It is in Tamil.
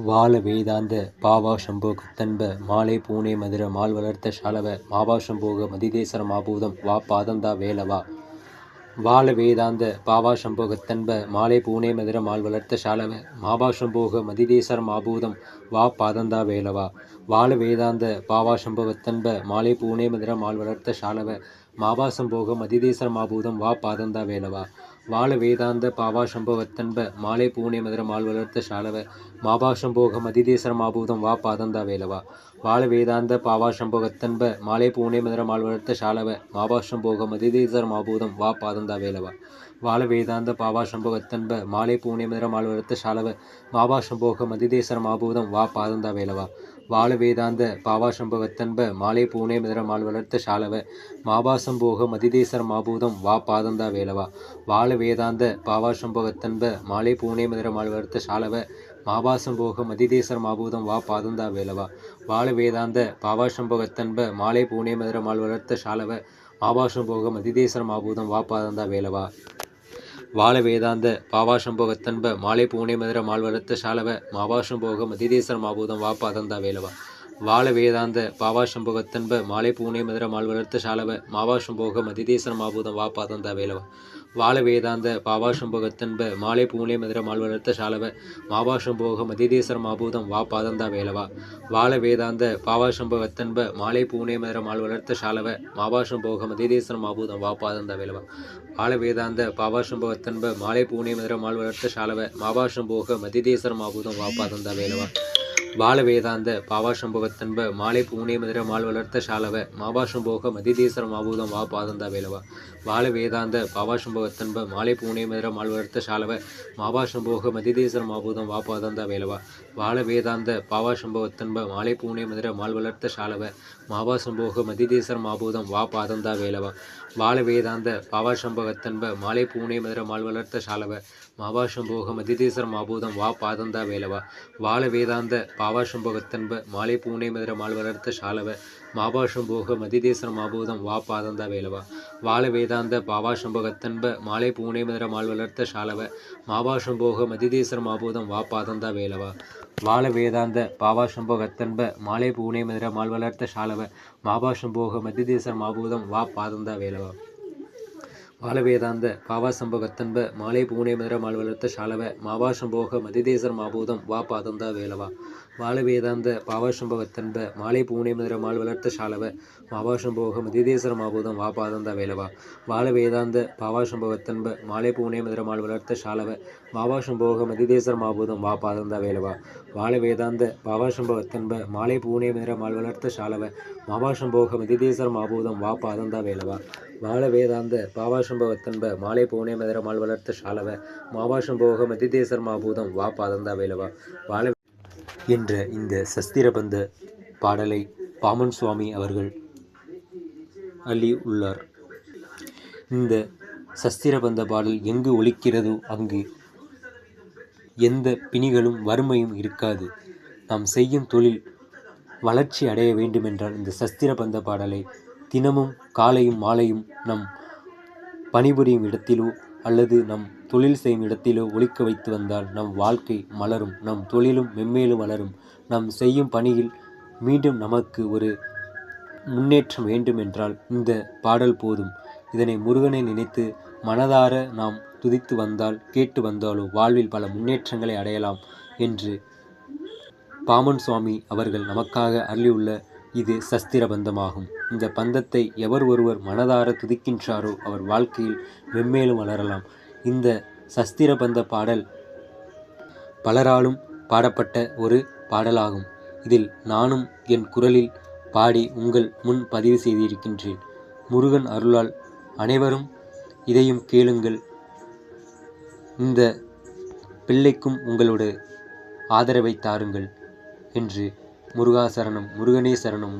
வால வேதாந்த பாவா சம்போ கத்தன்ப மாலை பூனே மதுர மால் வளர்த்த ஷாலவ மாபா சம்போக மதிதேசர மாபூதம் வா பாதந்தா வேலவா. வால வேதாந்த பாவா சம்போ கத்தன்ப மாலை பூனே மதுர மால் வளர்த்த ஷாலவ மாபா சம்போக மதிதேசர மாபூதம் வா பாதந்தா வேலவா. வால வேதாந்த பாவா சம்போ கத்தன்ப மாலை பூனே மதுர மால் வளர்த்த ஷாலவ மாபா சம்போக மதிதேசர மாபூதம் வா பாதந்தா வேலவா. வால வேதாந்த பாவா சம்போ கத்தன்ப மாலை பூனே மதுர மால் வளர்த்த ஷாலவ மாபா சம்போக மதிதேசர மாபூதம் வா பாதந்தா வேலவா. வால வேதாந்த பாவா சம்போ கத்தன்ப மாலை பூனே மதுர மால் வளர்த்த ஷாலவ மாபா சம்போக மதிதேசர மாபூதம் வா பாதந்தா வேலவா. வால வேதாந்த பாவா சம்போ கத்தன்ப மாலை பூனே மதுர மால் வளர்த்த ஷாலவ மாபா சம்போக மதிதேசர மாபூதம் வா பாதந்தா வேலவா. வால வேதாந்த பாவா சம்போ கத்தன்ப மாலை பூனே மதுர மால் வளர்த்த ஷாலவ மாபா சம்போக மதிதேசர மாபூதம் வா பாதந்தா வேலவா. வால வேதாந்த பாவா சம்போ கத்தன்ப மாலை பூனே மதுர மால் வளர்த்த ஷாலவ மாபா சம்போக மதிதேசர மாபூதம் வா பாதந்தா வேலவா. வால வேதாந்த பாவா சம்போ கத்தன்ப மாலை பூனே மதுர மால் வளர்த்த ஷாலவ மாபா சம்போக மதிதேசர மாபூதம் வா பாதந்தா வேலவா. வால வேதாந்த பாவா சம்போ கத்தன்ப மாலை பூனே மதுர மால் வளர்த்த ஷாலவ மாபா சம்போக மதிதேசர மாபூதம் வா பாதந்தா வேலவா. வால வேதாந்த பாவா சம்போ கத்தன்ப மாலை பூனே மதுர மால் வளர்த்த ஷாலவ மாபா சம்போக மதிதேசர மாபூதம் வா பாதந்தா வேலவா. வால வேதாந்த பாவா சம்போ கத்தன்ப மாலை பூனே மதுர மால் வளர்த்த ஷாலவ மாபா சம்போக மதிதேசர மாபூதம் வா பாதந்தா வேலவா. வால வேதாந்த பாவா சம்போ கத்தன்ப மாலை பூனே மதுர மால் வளர்த்த ஷாலவ மாபா சம்போக மதிதேசர மாபூதம் வா பாதந்தா வேலவா. வால வேதாந்த பாவா சம்போ கத்தன்ப மாலை பூனே மதுர மால் வளர்த்த ஷாலவ மாபா சம்போக மதிதேசர மாபூதம் வா பாதந்தா வேலவா. வால வேதாந்த பாவா சம்போ கத்தன்ப மாலை பூனே மதுர மால் வளர்த்த ஷாலவ மாபா சம்போக மதிதேசர மாபூதம் வா பாதந்தா வேலவா. வால வேதாந்த பாவா சம்போ கத்தன்ப மாலை பூனே மதுர மால் வளர்த்த ஷாலவ மாபா சம்போக மதிதேசர மாபூதம் வா பாதந்தா வேலவா. வால வேதாந்த பாவா சம்போ கத்தன்ப மாலை பூனே மதுர மால் வளர்த்த ஷாலவ மாபா சம்போக மதிதேசர மாபூதம் வா பாதந்தா வேலவா. வால வேதாந்த பாவா சம்போ கத்தன்ப மாலை பூனே மதுர மால் வளர்த்த ஷாலவ மாபா சம்போக மதிதேசர மாபூதம் வா பாதந்தா வேலவா. வால வேதாந்த பாவா சம்போ கத்தன்ப மாலை பூனே மதுர மால் வளர்த்த ஷாலவ மாபா சம்போக மதிதேசர மாபூதம் வா பாதந்தா வேலவா. வால வேதாந்த பாவா சம்போ கத்தன்ப மாலை பூனே மதுர மால் வளர்த்த ஷாலவ மாபா சம்போக மதிதேசர மாபூதம் வா பாதந்தா வேலவா. வால வேதாந்த பாவா சம்போ கத்தன்ப மாலை பூனே மதுர மால் வளர்த்த ஷாலவ மாபா சம்போக மதிதேசர மாபூதம் வா பாதந்தா வேலவா. வால வேதாந்த பாவா சம்போ கத்தன்ப மாலை பூனே மதுர மால் வளர்த்த ஷாலவ மாபா சம்போக மதிதேசர மாபூதம் வா பாதந்தா வேலவா. வால வேதாந்த பாவா சம்போ கத்தன்ப மாலை பூனே மதுர மால் வளர்த்த ஷாலவ மாபா சம்போக மதிதேசர மாபூதம் வா பாதந்தா வேலவா. வால வேதாந்த பாவா சம்போ கத்தன்ப மாலை பூனே மதுர மால் வளர்த்த ஷாலவ மாபா சம்போக மதிதேசர மாபூதம் வா பாதந்தா வேலவா. வால வேதாந்த பாவா சம்போ கத்தன்ப மாலை பூனே மதுர மால் வளர்த்த ஷாலவ மாபா சம்போக மதிதேசர மாபூதம் வா பாதந்தா வேலவா. வால வேதாந்த பாவா சம்போ கத்தன்ப மாலை பூனே மதுர மால் வளர்த்த ஷாலவ மாபா சம்போக மதிதேசர மாபூதம் வா பாதந்தா வேலவா. வால என்ற இந்த சஸ்திரபந்த பாடலை பாமன் சுவாமி அவர்கள் அள்ளி உள்ளார். இந்த சஸ்திரபந்த பாடல் எங்கு ஒலிக்கிறதோ அங்கு எந்த பிணிகளும் வறுமையும் இருக்காது. நாம் செய்யும் தொழில் வளர்ச்சி அடைய வேண்டுமென்றால் இந்த சஸ்திரபந்த பாடலை தினமும் காலையும் மாலையும் நம் பணிபுரியும் இடத்திலோ அல்லது நம் தொழில் செய்யும் இடத்திலோ ஒலிக்க வைத்து வந்தால் நம் வாழ்க்கை மலரும், நம் தொழிலும் மென்மேலும் வளரும். நாம் செய்யும் பணியில் மீண்டும் நமக்கு ஒரு முன்னேற்றம் வேண்டுமென்றால் இந்த பாடல் போதும். இதனை முருகனை நினைத்து மனதார நாம் துதித்து வந்தால் கேட்டு வந்தாலோ வாழ்வில் பல முன்னேற்றங்களை அடையலாம் என்று பாமன் சுவாமி அவர்கள் நமக்காக அருளியுள்ள இது சஸ்திர பந்தமாகும். இந்த பந்தத்தை எவர் ஒருவர் மனதார துதிக்கின்றாரோ அவர் வாழ்க்கையில் மென்மேலும் வளரலாம். இந்த சஸ்திர பந்த பாடல் பலராலும் பாடப்பட்ட ஒரு பாடலாகும். இதில் நானும் என் குரலில் பாடி உங்கள் முன் பதிவு செய்திருக்கின்றேன். முருகன் அருளால் அனைவரும் இதையும் கேளுங்கள். இந்த பிள்ளைக்கும் உங்களோட ஆதரவை தாருங்கள் என்று முருகா சரணம், முருகனே சரணம்.